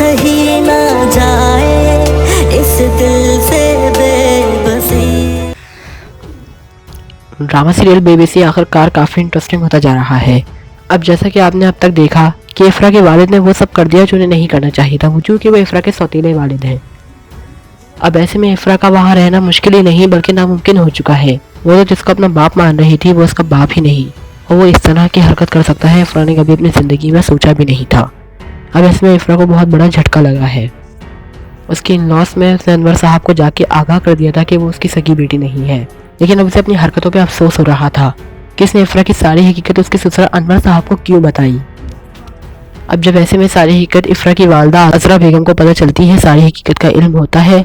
सही ना जाए इस दिल से बेबसी। ड्रामा सीरियल बेबसी आखिरकार काफ़ी इंटरेस्टिंग होता जा रहा है। अब जैसा कि आपने अब तक देखा कि इफ्रा के वालिद ने वो सब कर दिया जो उन्हें नहीं करना चाहिए था, वो चूँकि वो इफ्रा के सौतीले वालिद हैं। अब ऐसे में इफ्रा का वहाँ रहना मुश्किल ही नहीं बल्कि नामुमकिन हो चुका है। वो तो जिसको अपना बाप मान रही थी वो उसका बाप ही नहीं, और वो इस तरह की हरकत कर सकता है इफ्रा ने कभी अपनी ज़िंदगी में सोचा भी नहीं था। अब इसमें इफ्रा को बहुत बड़ा झटका लगा है। उसके इन लॉस में उसने अनवर साहब को जाके आगाह कर दिया था कि वो उसकी सगी बेटी नहीं है, लेकिन अब उसे अपनी हरकतों पे अफसोस हो रहा था कि इसने इफ्रा की सारी हकीकत उसके ससुर अनवर साहब को क्यों बताई। अब जब ऐसे में सारी हकीकत इफ्रा की वालदा अजरा बेगम को पता चलती है, सारी हकीकत का इल्म होता है,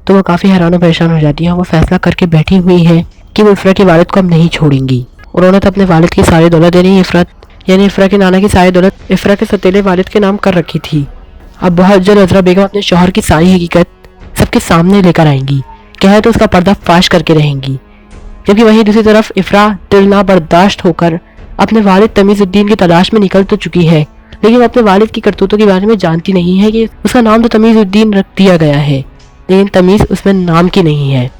तो वो काफ़ी हैरान और परेशान हो जाती है। वो फैसला करके बैठी हुई है कि वो इफ्रा के वालिद को अब नहीं छोड़ेंगी। उन्होंने तो अपने वालिद की सारी दौलत देनी इफ्रा यानी इफ्रा के नाना की सारी दौलत इफ्रा के सतीले वालिद के नाम कर रखी थी। अब बहुत जल्द अजरा बेगम अपने शौहर की सारी हकीकत सबके सामने लेकर आएंगी, कहे तो उसका पर्दा फाश करके रहेंगी। जबकि वहीं दूसरी तरफ इफ्रा दिल ना बर्दाश्त होकर अपने वालिद तमीज़ुद्दीन की तलाश में निकल तो चुकी है, लेकिन वो अपने वालिद की करतूतों के बारे में जानती नहीं है कि उसका नाम तो तमीज़ुद्दीन रख दिया गया है, लेकिन तमीज़ उसमें नाम की नहीं है।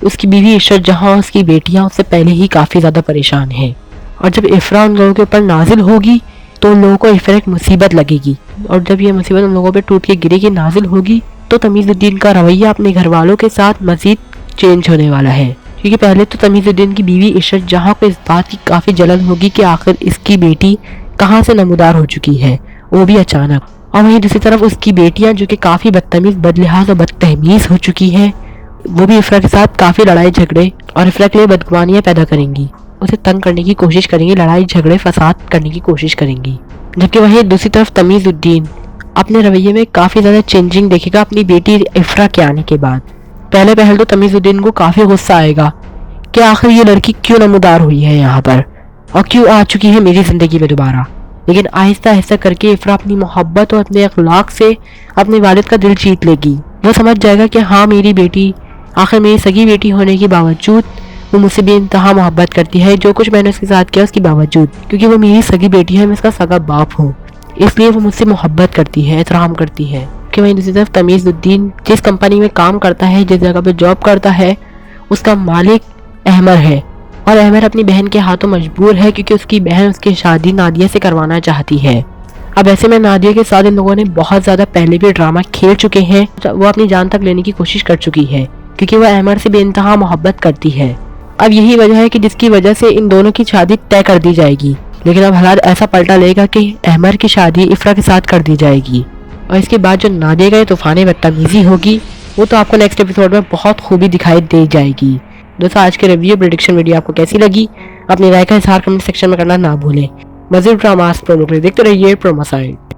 उसकी बीवी इशरत जहां उसकी बेटियां उससे पहले ही काफ़ी ज़्यादा परेशान हैं, और जब इफ्रा उन लोगों के ऊपर नाजिल होगी तो उन लोगों को इफ्रा एक मुसीबत लगेगी, और जब ये मुसीबत उन लोगों पे टूट के गिरेगी, नाजिल होगी, तो तमीज़ुद्दीन का रवैया अपने घर वालों के साथ मज़ीद चेंज होने वाला है। क्योंकि पहले तो तमीज़ुद्दीन की बीवी इशरत जहाँ को इस बात की काफ़ी जलन होगी कि आखिर इसकी बेटी कहाँ से नमूदार हो चुकी है, वो भी अचानक, और वहीं दूसरी तरफ उसकी बेटियां जो कि काफ़ी बदतमीज़, बदलिहाज और बदतहमीज़ हो चुकी हैं, वो भी इफ्रा के साथ काफ़ी लड़ाई झगड़े और इफ्रा के लिए बदगुमानियाँ पैदा करेंगी, उसे तंग करने की कोशिश करेंगी, लड़ाई झगड़े फसाद करने की कोशिश करेंगी। जबकि वहीं दूसरी तरफ तमीज़ुद्दीन अपने रवैये में काफ़ी ज़्यादा चेंजिंग देखेगा अपनी बेटी इफ्रा के आने के बाद। पहले तो तमीज़ुद्दीन को काफ़ी गुस्सा आएगा कि आखिर ये लड़की क्यों नमूदार हुई है यहाँ पर और क्यों आ चुकी है मेरी ज़िंदगी में दोबारा, लेकिन आहिस्ता आहिस्ता करके इफ्रा अपनी मोहब्बत और अपने अखलाक से अपने वालिद का दिल जीत लेगी। वो समझ जाएगा कि हाँ, मेरी बेटी आखिर मेरी सगी बेटी होने के बावजूद वो मुझसे बेइंतहा मोहब्बत करती है, जो कुछ मैंने उसके साथ किया उसके बावजूद, क्योंकि वो मेरी सगी बेटी है, मैं इसका सगा बाप हूँ, इसलिए वो मुझसे मोहब्बत करती है, एहतराम करती है। कि वहीं दूसरी तरफ तमीज़ुद्दीन जिस कंपनी में काम करता है, जिस जगह पे जॉब करता है, उसका मालिक अहमर है, और अहमर अपनी बहन के हाथों मजबूर है क्योंकि उसकी बहन उसकी शादी नादिया से करवाना चाहती है। अब ऐसे में नादिया के साथ इन लोगों ने बहुत ज़्यादा पहले भी ड्रामा खेल चुके हैं, वो अपनी जान तक लेने की कोशिश कर चुकी है क्योंकि वह अहमर से बेइंतहा मोहब्बत करती है। अब यही वजह है कि जिसकी वजह से इन दोनों की शादी तय कर दी जाएगी, लेकिन अब हालात ऐसा पलटा लेगा कि अहमर की शादी इफ्रा के साथ कर दी जाएगी, और इसके बाद जो नादिया का तूफानी बदतमीजी होगी वो तो आपको नेक्स्ट एपिसोड में बहुत खूबी दिखाई दे जाएगी। दोस्तों, आज के रिव्यू प्रेडिक्शन वीडियो आपको कैसी लगी, अपनी राय का इजहार कमेंट सेक्शन में करना ना भूलें। मज़ीद ड्रामास प्रोमो के लिए देखते रहिए प्रोमो साइड।